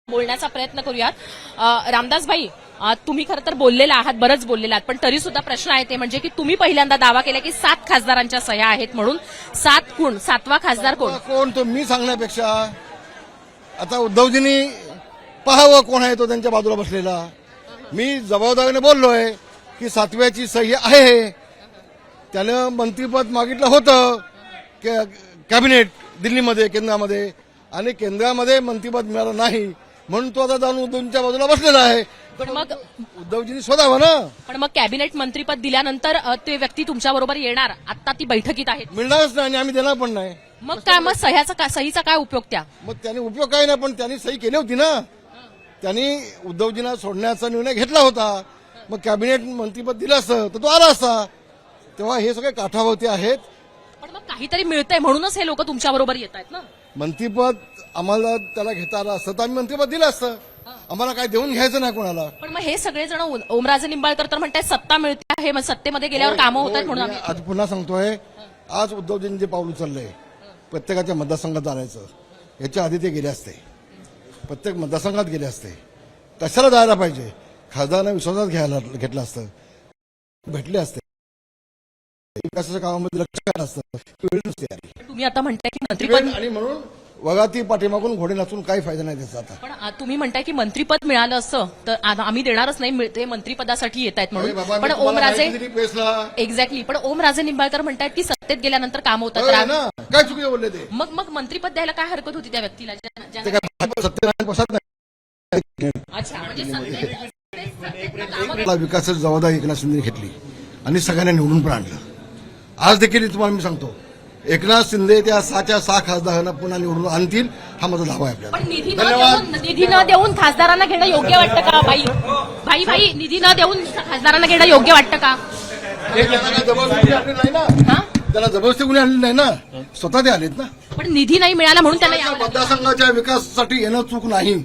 बोलण्याचा प्रयत्न करूयात. रामदास भाई, तुम्ही खरं तर बोललेला आहात, बरंच बोललेला आहात, पण तरी सुद्धा प्रश्न आहे ते म्हणजे की तुम्ही पहिल्यांदा दावा केला की 7 खासदारांच्या सह्या आहेत म्हणून. 7 कोण? 7वा खासदार कोण? कोण तो मी सांगण्यापेक्षा आता उद्धवजींनी पाहावं कोण आहे तो त्यांच्या बाजूला बसलेला. मी जबाबदारीने बोललोय की 7व्याची सही आहे. त्यानं मंत्रीपद मागितलं होतं कॅबिनेट दिल्लीमध्ये, केंद्रामध्ये, आणि केंद्रामध्ये मंत्रीपद मिळालं नाही म्हणून तो आता जाऊन उद्धवजींच्या बाजूला बसलेला आहे. पण मग उद्धवजींनी शोधावं ना. पण मग कॅबिनेट मंत्रीपद दिल्यानंतर ते व्यक्ती तुमच्या बरोबर येणार, आता ती बैठकीत आहेत. मिळणारच नाही आणि आम्ही देणार पण नाही. मग काय, मग सहीचा काय उपयोग? त्या मग त्यांनी उपयोग काही नाही, पण त्यांनी सही केली होती ना. त्यांनी उद्धवजींना सोडण्याचा निर्णय घेतला होता. मग कॅबिनेट मंत्रीपद दिलं असतं तर तो आला असता. तेव्हा हे सगळे काठावरती आहेत. पण मग काहीतरी मिळतंय म्हणूनच हे लोक तुमच्या बरोबर येत आहेत ना. मंत्रीपद आम्हाला त्याला घेता आलं असतं तर आम्ही मंत्रीपद दिलं असतं. आम्हाला काय देऊन घ्यायचं नाही कोणाला. पण मग हे सगळेजण, ओमराजे निंबाळकर तर म्हणतात सत्ता मिळते आहे, मग सत्तेमध्ये गेल्यावर कामं होत आहेत म्हणून. आज पुन्हा सांगतोय, आज उद्धवजींनी जे पाऊल उचललंय प्रत्येकाच्या मतदारसंघात जाण्याचं, याच्या आधी ते गेले असते, प्रत्येक मतदारसंघात गेले असते. कशाला जायला पाहिजे? खासदारांना विश्वासात घेतलं असतं, भेटले असते, विकासाच्या कामामध्ये लक्ष घातलं असतं. तुम्ही आता म्हणताय की मंत्रीपद, आणि म्हणून वगाती पाठीमागून घोडे नाचून काही फायदा नाही त्याचा. आता पण तुम्ही म्हणताय की मंत्रीपद मिळालं असतं तर आम्ही देणारच नाही, ते मंत्रीपदासाठी येत आहेत म्हणून. पण ओमराजे, एक्झॅक्टली, पण ओमराजे निंबाळकर म्हणतात की सत्तेत गेल्यानंतर काम होतात. काय चुकीचं बोलले ते? मग मंत्रीपद द्यायला काय हरकत होती त्या व्यक्तीला? अच्छा, म्हणजे विकासाची जबाबदारी एकनाथ शिंदे घेतली आणि सगळ्यांना निवडून पण आणलं. आज देखील तुम्हाला मी सांगतो, एकनाथ शिंदे त्या 6 खासदारांना पुन्हा निवडून आणतील, हा माझा दावा आहे आपल्याला. पण निधी न देऊन खासदारांना घेणं योग्य वाटतं का? भाई, निधी न देऊन खासदारांना घेणं योग्य वाटतं का? त्याला जबरदस्ती कुणी आणली नाही ना, स्वतः ते आलेत ना. पण निधी नाही मिळाला म्हणून त्यांना मतदारसंघाच्या विकासासाठी येणं चूक नाही.